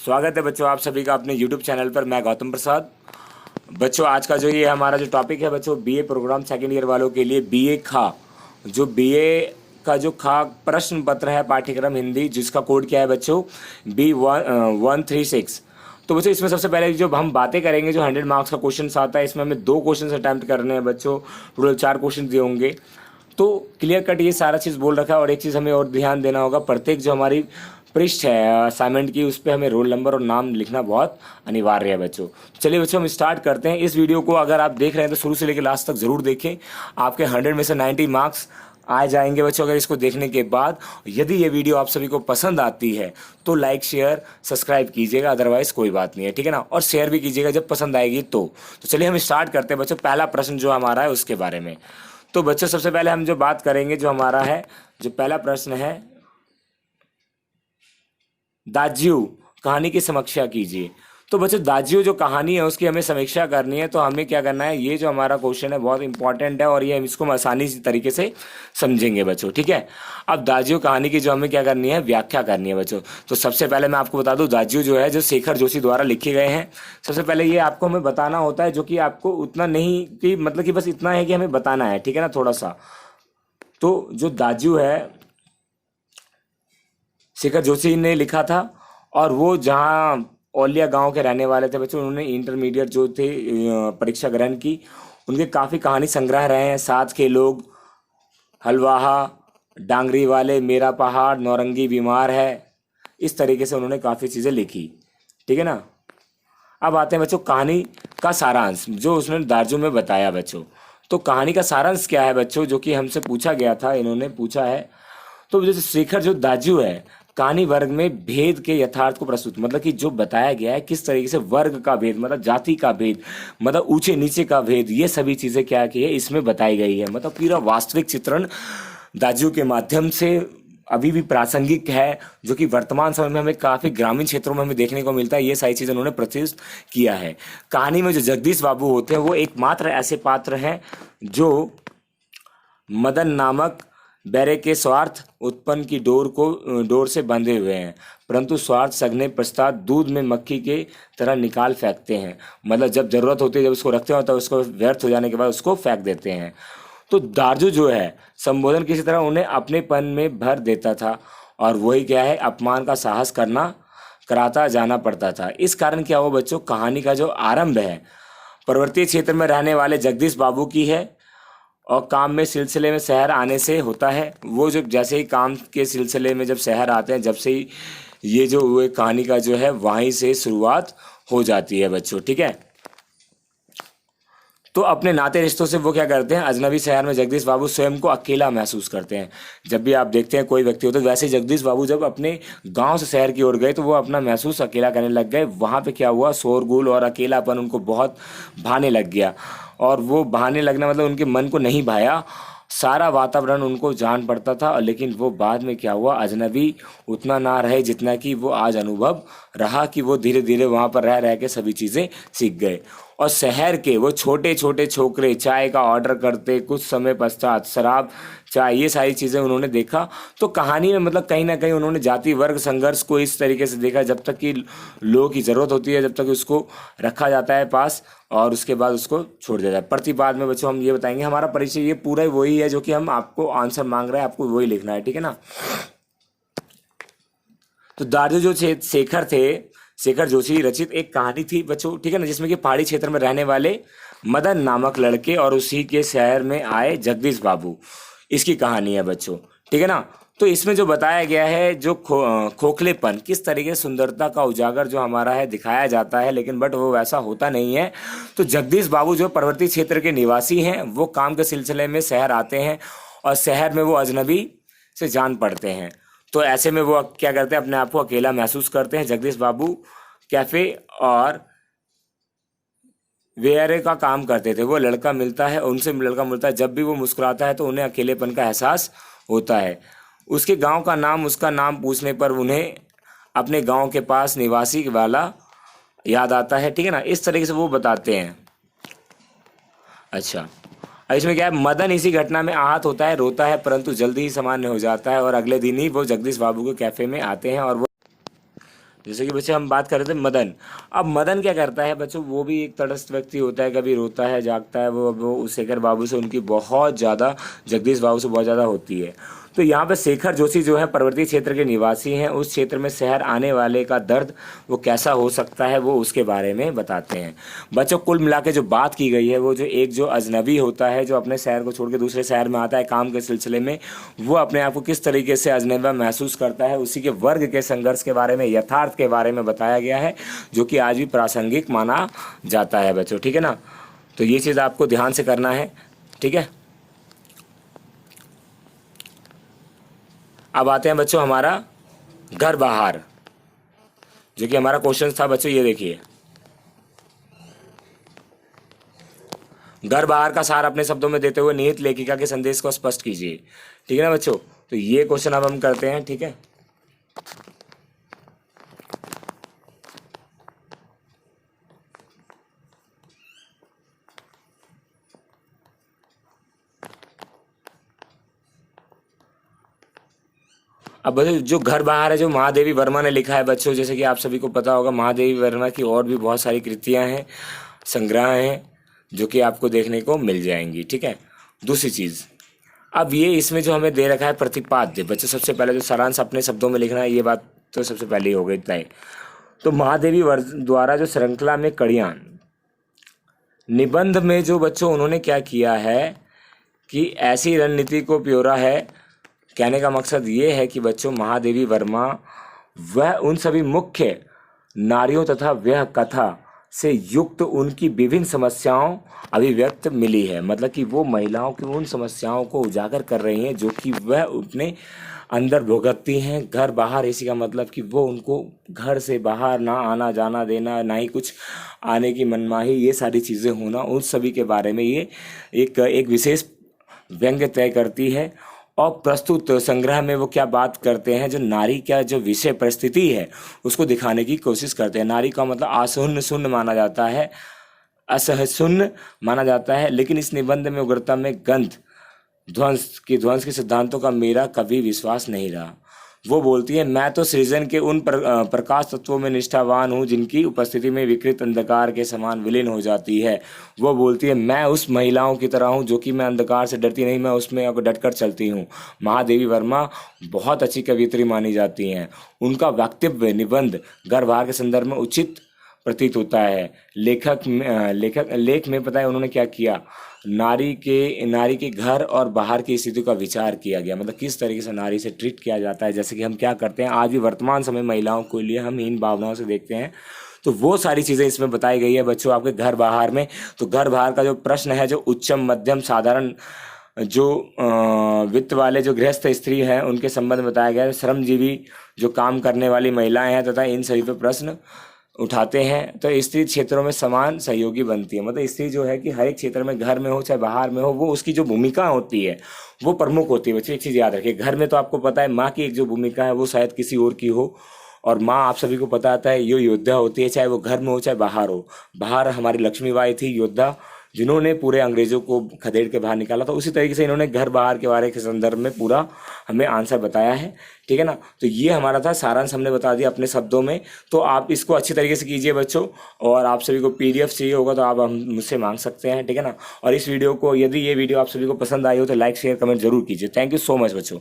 स्वागत है बच्चों आप सभी का अपने YouTube चैनल पर। मैं गौतम प्रसाद। बच्चों आज का जो ये हमारा जो टॉपिक है बच्चों, बीए प्रोग्राम सेकेंड ईयर वालों के लिए बीए खा, जो बीए का जो खा प्रश्न पत्र है पाठ्यक्रम हिंदी, जिसका कोड क्या है बच्चों B136। तो बच्चों इसमें सबसे पहले जो हम बातें करेंगे, जो 100 मार्क्स का क्वेश्चन आता है, इसमें हमें 2 क्वेश्चन अटैम्प्ट करने हैं बच्चों। टोटल 4 क्वेश्चन दिए होंगे। तो क्लियर कट ये सारा चीज़ बोल रखा है। और एक चीज़ हमें और ध्यान देना होगा, प्रत्येक जो हमारी पृष्ठ है असाइनमेंट की, उस पर हमें रोल नंबर और नाम लिखना बहुत अनिवार्य है बच्चों। चलिए बच्चों हम स्टार्ट करते हैं। इस वीडियो को अगर आप देख रहे हैं तो शुरू से लेकर लास्ट तक ज़रूर देखें। आपके 100 में से 90 मार्क्स आ जाएंगे बच्चों अगर इसको देखने के बाद। यदि ये वीडियो आप सभी को पसंद आती है तो लाइक शेयर सब्सक्राइब कीजिएगा, अदरवाइज कोई बात नहीं है, ठीक है ना। और शेयर भी कीजिएगा जब पसंद आएगी तो चलिए हम स्टार्ट करते हैं बच्चों। पहला प्रश्न जो हमारा है उसके बारे में। तो बच्चों सबसे पहले हम जो बात करेंगे, जो हमारा है जो पहला प्रश्न है, दाज्यू कहानी की समीक्षा कीजिए। तो बच्चों दाज्यू जो कहानी है उसकी हमें समीक्षा करनी है। तो हमें क्या करना है, ये जो हमारा क्वेश्चन है बहुत इंपॉर्टेंट है और ये हम इसको आसानी तरीके से समझेंगे बच्चों, ठीक है। अब दाज्यू कहानी की जो हमें क्या करनी है, व्याख्या करनी है बच्चों। तो सबसे पहले मैं आपको बता दूं, दाज्यू जो है जो शेखर जोशी द्वारा लिखे गए हैं। सबसे पहले ये आपको हमें बताना होता है, जो कि आपको उतना नहीं कि मतलब कि बस इतना है कि हमें बताना है, ठीक है ना, थोड़ा सा। तो जो दाज्यू है शेखर जोशी ने लिखा था, और वो जहाँ औलिया गांव के रहने वाले थे बच्चों, उन्होंने इंटरमीडिएट जो थे परीक्षा ग्रहण की। उनके काफ़ी कहानी संग्रह रहे हैं, साथ के लोग, हलवाहा, डांगरी वाले, मेरा पहाड़, नौरंगी बीमार है। इस तरीके से उन्होंने काफ़ी चीज़ें लिखी, ठीक है ना। अब आते हैं बच्चों कहानी का सारांश, जो उसने दार्जू में बताया बच्चों। तो कहानी का सारांश क्या है बच्चों, जो कि हमसे पूछा गया था, इन्होंने पूछा है। तो जैसे शेखर जो दाजू है, कहानी वर्ग में भेद के यथार्थ को प्रस्तुत, मतलब कि जो बताया गया है किस तरीके से वर्ग का भेद, मतलब जाति का भेद, मतलब ऊंचे नीचे का भेद, ये सभी चीजें क्या की है इसमें बताई गई है। मतलब पूरा वास्तविक चित्रण दाजू के माध्यम से अभी भी प्रासंगिक है, जो कि वर्तमान समय में हमें काफी ग्रामीण क्षेत्रों में हमें देखने को मिलता है। ये सारी चीजें उन्होंने प्रस्तुत किया है। कहानी में जो जगदीश बाबू होते हैं वो एकमात्र ऐसे पात्र हैं जो मदन नामक बैरे के स्वार्थ उत्पन्न की डोर से बंधे हुए हैं, परंतु स्वार्थ सगने पश्चात दूध में मक्खी के तरह निकाल फेंकते हैं। मतलब जब जरूरत होती है, जब उसको रखते हो तो उसको व्यर्थ हो जाने के बाद उसको फेंक देते हैं। तो दार्जू जो है संबोधन किसी तरह उन्हें अपनेपन में भर देता था, और वही क्या है, अपमान का साहस कराता जाना पड़ता था। इस कारण क्या हुआ बच्चों, कहानी का जो आरंभ है पर्वतीय क्षेत्र में रहने वाले जगदीश बाबू की है, और काम में सिलसिले में शहर आने से होता है। वो जब जैसे ही काम के सिलसिले में जब शहर आते हैं, जब से ही ये जो हुए कहानी का जो है वहीं से शुरुआत हो जाती है बच्चों, ठीक है। तो अपने नाते रिश्तों से वो क्या करते हैं, अजनबी शहर में जगदीश बाबू स्वयं को अकेला महसूस करते हैं। जब भी आप देखते हैं कोई व्यक्ति होता है, वैसे ही जगदीश बाबू जब अपने गांव से शहर की ओर गए तो वो अपना महसूस अकेला करने लग गए। वहाँ पे क्या हुआ, शोरगुल और अकेलापन उनको बहुत भाने लग गया। और वो भाने लगना मतलब उनके मन को नहीं भाया, सारा वातावरण उनको जान पड़ता था। लेकिन वो बाद में क्या हुआ, अजनबी उतना ना रहे जितना कि वो आज अनुभव रहा, कि वो धीरे धीरे वहाँ पर रह रह के सभी चीज़ें सीख गए। और शहर के वो छोटे छोटे छोकरे चाय का ऑर्डर करते, कुछ समय पश्चात शराब चाय ये सारी चीज़ें उन्होंने देखा। तो कहानी में मतलब कहीं ना कहीं उन्होंने जाति वर्ग संघर्ष को इस तरीके से देखा, जब तक कि लोगों की ज़रूरत होती है जब तक उसको रखा जाता है पास, और उसके बाद उसको छोड़ दिया जाए। प्रतिवाद में बच्चों हम ये बताएंगे, हमारा परिचय ये पूरा वही है जो कि हम आपको आंसर मांग रहे हैं, आपको वही लिखना है, ठीक है ना। तो दार्जू जो शेखर थे, शेखर जोशी रचित एक कहानी थी बच्चों, ठीक है ना, जिसमें कि पहाड़ी क्षेत्र में रहने वाले मदन नामक लड़के और उसी के शहर में आए जगदीश बाबू, इसकी कहानी है बच्चों, ठीक है ना। तो इसमें जो बताया गया है, जो खोखलेपन किस तरीके से सुंदरता का उजागर जो हमारा है दिखाया जाता है, लेकिन बट वो वैसा होता नहीं है। तो जगदीश बाबू जो पर्वतीय क्षेत्र के निवासी हैं, वो काम के सिलसिले में शहर आते हैं, और शहर में वो अजनबी से जान पड़ते हैं। तो ऐसे में वो क्या करते हैं, अपने आप को अकेला महसूस करते हैं। जगदीश बाबू कैफे और वेयरे का काम करते थे। वो लड़का मिलता है, उनसे लड़का मिलता है, जब भी वो मुस्कुराता है तो उन्हें अकेलेपन का एहसास होता है। उसके गांव का नाम, उसका नाम पूछने पर उन्हें अपने गांव के पास निवासी वाला याद आता है, ठीक है ना। इस तरीके से वो बताते हैं। अच्छा, इसमें क्या है, मदन इसी घटना में आहत होता है, रोता है, परंतु जल्दी ही सामान्य हो जाता है, और अगले दिन ही वो जगदीश बाबू के कैफे में आते हैं, और वो जैसे कि बच्चे हम बात कर रहे थे मदन। अब मदन क्या करता है बच्चों, वो भी एक तटस्थ व्यक्ति होता है, कभी रोता है जागता है, वो शेखर बाबू से उनकी बहुत ज़्यादा, जगदीश बाबू से बहुत ज़्यादा होती है। तो यहाँ पे शेखर जोशी जो है पर्वतीय क्षेत्र के निवासी हैं, उस क्षेत्र में शहर आने वाले का दर्द वो कैसा हो सकता है वो उसके बारे में बताते हैं। बच्चों कुल मिला के जो बात की गई है वो जो एक जो अजनबी होता है जो अपने शहर को छोड़ के दूसरे शहर में आता है काम के सिलसिले में, वो अपने आप को किस तरीके से अजनबा महसूस करता है, उसी के वर्ग के संघर्ष के बारे में, यथार्थ के बारे में बताया गया है, जो कि आज भी प्रासंगिक माना जाता है बच्चों। ठीक है ना, तो ये चीज़ आपको ध्यान से करना है। ठीक है, अब आते हैं बच्चों हमारा घर बाहर, जो कि हमारा क्वेश्चन था बच्चों। ये देखिए, घर बाहर का सार अपने शब्दों में देते हुए निहित लेखिका के संदेश को स्पष्ट कीजिए। ठीक है ना बच्चों, तो ये क्वेश्चन अब हम करते हैं। ठीक है, अब बच्चों जो घर बाहर है जो महादेवी वर्मा ने लिखा है बच्चों, जैसे कि आप सभी को पता होगा महादेवी वर्मा की और भी बहुत सारी कृतियां हैं, संग्रह हैं, जो कि आपको देखने को मिल जाएंगी। ठीक है, दूसरी चीज़, अब ये इसमें जो हमें दे रखा है प्रतिपाद्य बच्चों, सबसे पहले जो सारांश अपने शब्दों में लिखना है, ये बात तो सबसे पहले ही हो गई तय। तो महादेवी द्वारा जो श्रृंखला में कड़ियाँ निबंध में जो बच्चों उन्होंने क्या किया है कि ऐसी रणनीति को प्योरा है। कहने का मकसद ये है कि बच्चों महादेवी वर्मा वह उन सभी मुख्य नारियों तथा वह कथा से युक्त उनकी विभिन्न समस्याओं अभिव्यक्त मिली है, मतलब कि वो महिलाओं की उन समस्याओं को उजागर कर रही हैं जो कि वह अपने अंदर भुगतती हैं। घर बाहर इसी का मतलब कि वो उनको घर से बाहर ना आना जाना देना, ना ही कुछ आने की मनमाही, ये सारी चीज़ें होना, उन सभी के बारे में ये एक विशेष व्यंग्य तय करती है। और प्रस्तुत संग्रह में वो क्या बात करते हैं, जो नारी का जो विषय परिस्थिति है उसको दिखाने की कोशिश करते हैं। नारी का मतलब असहन शून्य माना जाता है, असहशून्य माना जाता है, लेकिन इस निबंध में उग्रता में गंध ध्वंस के सिद्धांतों का मेरा कभी विश्वास नहीं रहा। वो बोलती है, मैं तो सृजन के उन प्रकाश तत्वों में निष्ठावान हूँ जिनकी उपस्थिति में विकृत अंधकार के समान विलीन हो जाती है। वो बोलती है, मैं उस महिलाओं की तरह हूँ जो कि मैं अंधकार से डरती नहीं, मैं उसमें अब डटकर चलती हूँ। महादेवी वर्मा बहुत अच्छी कवियत्री मानी जाती हैं। उनका वक्तव्य निबंध घर बाहर के संदर्भ में उचित प्रतीत होता है। लेख में पता है उन्होंने क्या किया, नारी के घर और बाहर की स्थिति का विचार किया गया, मतलब किस तरीके से नारी से ट्रीट किया जाता है। जैसे कि हम क्या करते हैं आज भी वर्तमान समय महिलाओं के लिए हम इन भावनाओं से देखते हैं, तो वो सारी चीज़ें इसमें बताई गई है बच्चों आपके घर बाहर में। तो घर बाहर का जो प्रश्न है, जो उच्चम मध्यम साधारण जो वित्त वाले जो गृहस्थ स्त्री हैं उनके संबंध में बताया गया है। श्रमजीवी जो काम करने वाली महिलाएं हैं तथा इन सभी पे प्रश्न उठाते हैं। तो स्त्री क्षेत्रों में समान सहयोगी बनती है, मतलब स्त्री जो है कि हर एक क्षेत्र में, घर में हो चाहे बाहर में हो, वो उसकी जो भूमिका होती है वो प्रमुख होती है। बच्चे एक चीज़ याद रखिए, घर में तो आपको पता है माँ की एक जो भूमिका है वो शायद किसी और की हो, और माँ आप सभी को पता आता है ये योद्धा होती है, चाहे वो घर में हो चाहे बाहर हो। बाहर हमारी लक्ष्मीबाई थी योद्धा, जिन्होंने पूरे अंग्रेजों को खदेड़ के बाहर निकाला था। उसी तरीके से इन्होंने घर बाहर के बारे के संदर्भ में पूरा हमें आंसर बताया है। ठीक है ना, तो ये हमारा था सारांश, हमने बता दिया अपने शब्दों में। तो आप इसको अच्छी तरीके से कीजिए बच्चों, और आप सभी को पीडीएफ चाहिए होगा तो आप हम मुझसे मांग सकते हैं। ठीक है ना, और इस वीडियो को, यदि ये वीडियो आप सभी को पसंद आई हो तो लाइक शेयर कमेंट जरूर कीजिए। थैंक यू सो मच बच्चों।